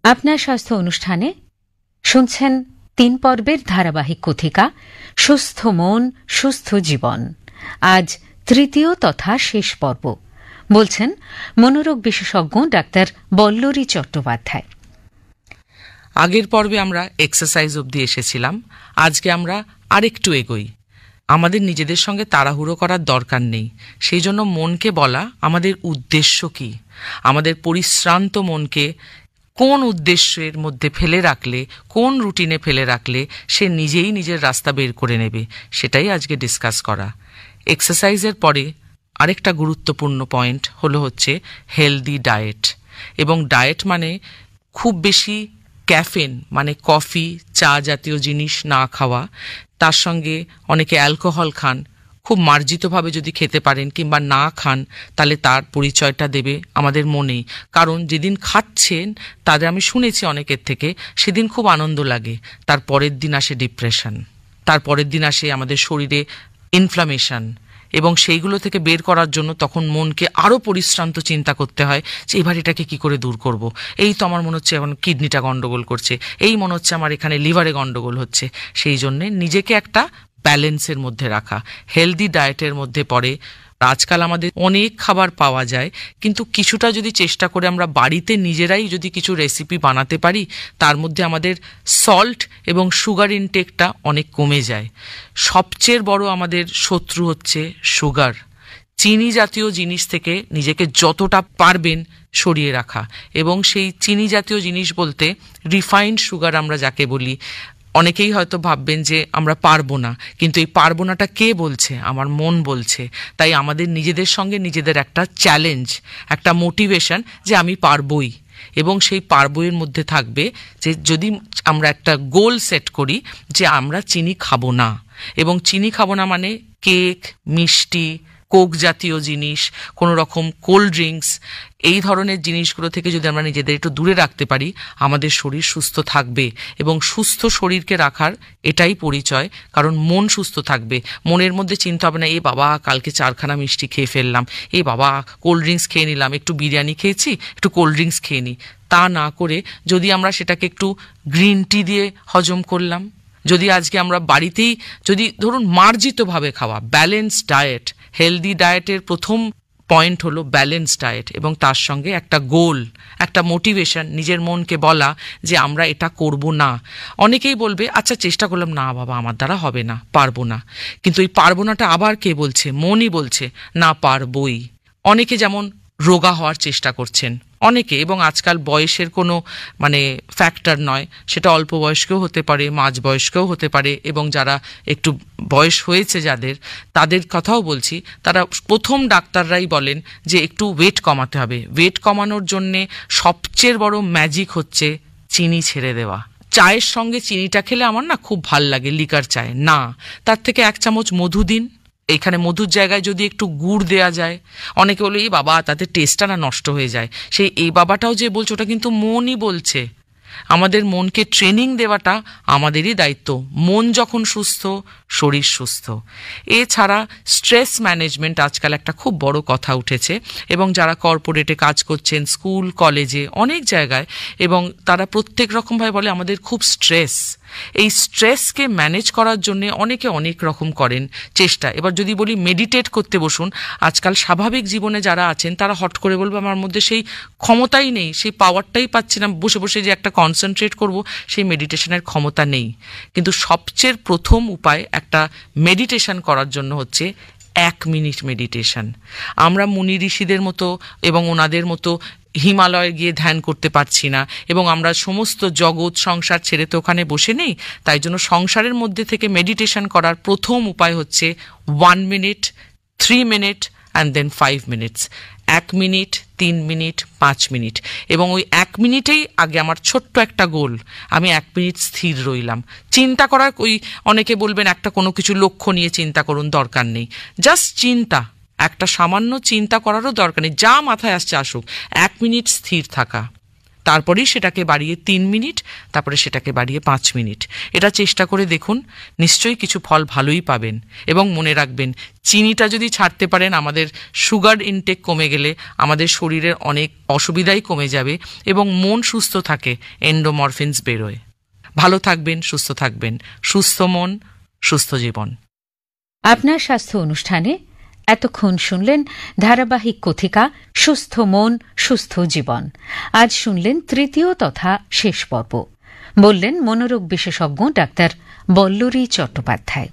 আপনার স্বাস্থ্য অনুষ্ঠানে শুনছেন ৩ পর্বের ধারাবাহিক কথিকা সুস্থ মন সুস্থ জীবন। আজ তৃতীয় তথা শেষ পর্ব। বলছেন মনোরোগ বিশেষজ্ঞ ডাক্তার বল্লরী চট্টোপাধ্যায়। আগের পর্বে আমরা এক্সারসাইজ অবধি এসেছিলাম। আজকে আমরা আরেকটু এগোই। আমাদের নিজেদের সঙ্গে তাড়াহুড়ো করার দরকার নেই। সেই জন্য মনকে বলা আমাদের উদ্দেশ্য কি, আমাদের পরিশ্রান্ত মনকে কোন উদ্দেশ্যের মধ্যে ফেলে রাখলে, কোন রুটিনে ফেলে রাখলে সে নিজেই নিজের রাস্তা বের করে নেবে, সেটাই আজকে ডিসকাস করা। এক্সারসাইজের পরে আরেকটা গুরুত্বপূর্ণ পয়েন্ট হচ্ছে হেলদি ডায়েট। এবং ডায়েট মানে খুব বেশি ক্যাফেন মানে কফি চা জাতীয় জিনিস না খাওয়া। তার সঙ্গে অনেকে অ্যালকোহল খান, খুব মার্জিতভাবে যদি খেতে পারেন কিংবা না খান তাহলে তার পরিচয়টা দেবে আমাদের মনেই। কারণ যেদিন খাচ্ছেন তাদের আমি শুনেছি অনেকের থেকে, সেদিন খুব আনন্দ লাগে, তার পরের দিন আসে ডিপ্রেশন, তার পরের দিন আসে আমাদের শরীরে ইনফ্লামেশন, এবং সেইগুলো থেকে বের করার জন্য তখন মনকে আরও পরিশ্রান্ত চিন্তা করতে হয় যে এবার এটাকে কি করে দূর করব। এই তো আমার মনে হচ্ছে এখন কিডনিটা গন্ডগোল করছে, এই মনে হচ্ছে আমার এখানে লিভারে গন্ডগোল হচ্ছে। সেই জন্যে নিজেকে একটা ব্যালেন্সের মধ্যে রাখা, হেলদি ডায়েটের মধ্যে পড়ে। আজকাল আমাদের অনেক খাবার পাওয়া যায়, কিন্তু কিছুটা যদি চেষ্টা করে আমরা বাড়িতে নিজেরাই যদি কিছু রেসিপি বানাতে পারি, তার মধ্যে আমাদের সল্ট এবং সুগার ইনটেকটা অনেক কমে যায়। সবচেয়ে বড় আমাদের শত্রু হচ্ছে সুগার। চিনি জাতীয় জিনিস থেকে নিজেকে যতটা পারবেন সরিয়ে রাখা, এবং সেই চিনি জাতীয় জিনিস বলতে রিফাইন্ড সুগার আমরা যাকে বলি। অনেকেই হয়তো ভাববেন যে আমরা পারবো না, কিন্তু এই পারবো নাটা কে বলছে? আমার মন বলছে। তাই আমাদের নিজেদের সঙ্গে নিজেদের একটা চ্যালেঞ্জ, একটা মোটিভেশন যে আমি পারবই। এবং সেই পারবইয়ের মধ্যে থাকবে যে যদি আমরা একটা গোল সেট করি যে আমরা চিনি খাবো না, এবং চিনি খাবো না মানে কেক, মিষ্টি, কোক জাতীয় জিনিস, কোনো রকম কোল্ড ড্রিঙ্কস, এই ধরনের জিনিসগুলো থেকে যদি আমরা নিজেদের একটু দূরে রাখতে পারি, আমাদের শরীর সুস্থ থাকবে। এবং সুস্থ শরীরকে রাখার এটাই পরিচয়, কারণ মন সুস্থ থাকবে। মনের মধ্যে চিন্তা হবে না এ বাবা কালকে 4খানা মিষ্টি খেয়ে ফেললাম, এ বাবা কোল্ড ড্রিঙ্কস খেয়ে নিলাম, একটু বিরিয়ানি খেয়েছি একটু কোল্ড ড্রিঙ্কস খেয়ে নিই। তা না করে যদি আমরা সেটাকে একটু গ্রিন টি দিয়ে হজম করলাম, যদি আজকে আমরা বাড়িতেই যদি ধরুন মার্জিতভাবে খাওয়া, ব্যালেন্স ডায়েট। হেলদি ডায়েটের প্রথম পয়েন্ট হলো ব্যালেন্স ডায়েট, এবং তার সঙ্গে একটা গোল, একটা মোটিভেশন, নিজের মনকে বলা যে আমরা এটা করব না। অনেকেই বলবে আচ্ছা চেষ্টা করলাম, না বাবা আমার দ্বারা হবে না, পারবো না। কিন্তু এই পারবো নাটা আবার কে বলছে? মনই বলছে না পারবই। অনেকে যেমন রোগা হওয়ার চেষ্টা করছেন, অনেকে, এবং আজকাল বয়সের কোনো ফ্যাক্টর নয়, সেটা অল্প বয়স্কেও হতে পারে, মাঝ বয়স্কেও হতে পারে, এবং যারা একটু বয়স হয়েছে যাদের, তাদের কথাও বলছি, তারা প্রথম ডাক্তাররাই বলেন যে একটু ওয়েট কমাতে হবে। ওয়েট কমানোর জন্যে সবচেয়ে বড় ম্যাজিক হচ্ছে চিনি ছেড়ে দেওয়া। চায়ের সঙ্গে চিনিটা খেলে আমার না খুব ভাল লাগে, লিকার চায় না, তার থেকে 1 চামচ মধু দিন। এখানে মধুর জায়গায় যদি একটু গুড় দেয়া যায়, অনেকে বলে এই বাবা তাতে টেস্টটা না নষ্ট হয়ে যায়। সেই এই বাবাটাও যে বলছে ওটা কিন্তু মনই বলছে। আমাদের মনকে ট্রেনিং দেওয়াটা আমাদেরই দায়িত্ব। মন যখন সুস্থ, শরীর সুস্থ। এছাড়া স্ট্রেস ম্যানেজমেন্ট আজকাল একটা খুব বড় কথা উঠেছে, এবং যারা কর্পোরেটে কাজ করছেন, স্কুল কলেজে অনেক জায়গায়, এবং তারা প্রত্যেক রকমভাবে বলে আমাদের খুব স্ট্রেস। এই স্ট্রেসকে ম্যানেজ করার জন্য অনেকে অনেক রকম করেন চেষ্টা। এবার যদি বলি মেডিটেট করতে বসুন, আজকাল স্বাভাবিক জীবনে যারা আছেন তারা হট করে বলবে আমার মধ্যে সেই ক্ষমতাই নেই, সেই পাওয়ারটাই পাচ্ছি না, বসে বসে যে একটা কনসেন্ট্রেট করব সেই মেডিটেশনের ক্ষমতা নেই। কিন্তু সবচেয়ে প্রথম উপায় একটা মেডিটেশন করার জন্য হচ্ছে 1 মিনিট মেডিটেশন। আমরা মুনি ঋষিদের মতো এবং ওনাদের মতো হিমালয়ে গিয়ে ধ্যান করতে পারছি না, এবং আমরা সমস্ত জগৎ সংসার ছেড়ে তো ওখানে বসে নেই। তাই জন্য সংসারের মধ্যে থেকে মেডিটেশন করার প্রথম উপায় হচ্ছে 1 minute, 3 minute and then 5 minutes. 1 minute, 3 minute, 5 minute, এবং ওই 1 মিনিটেই আগে আমার ছোট্ট একটা গোল, আমি 1 মিনিট স্থির রইলাম। চিন্তা করার ওই অনেকে বলবেন একটা কোনো কিছু লক্ষ্য নিয়ে চিন্তা করুন, দরকার নেই, জাস্ট চিন্তা, একটা সামান্য চিন্তা করারও দরকার নেই, যা মাথায় আসছে আসুক। 1 মিনিট স্থির থাকা, তারপরেই সেটাকে বাড়িয়ে 3 মিনিট, তারপরে সেটাকে বাড়িয়ে 5 মিনিট। এটা চেষ্টা করে দেখুন, নিশ্চয়ই কিছু ফল ভালোই পাবেন। এবং মনে রাখবেন, চিনিটা যদি ছাড়তে পারেন, আমাদের সুগার ইনটেক কমে গেলে আমাদের শরীরের অনেক অসুবিধাই কমে যাবে এবং মন সুস্থ থাকে, এন্ডোমরফিনস বেরোয়। ভালো থাকবেন, সুস্থ থাকবেন। সুস্থ মন, সুস্থ জীবন। আপনার স্বাস্থ্য অনুষ্ঠানে এতক্ষণ শুনলেন ধারাবাহিক কথিকা সুস্থ মন সুস্থ জীবন। আজ শুনলেন তৃতীয় তথা শেষ পর্ব। বললেন মনোরোগ বিশেষজ্ঞ ডাক্তার বল্লরী চট্টোপাধ্যায়।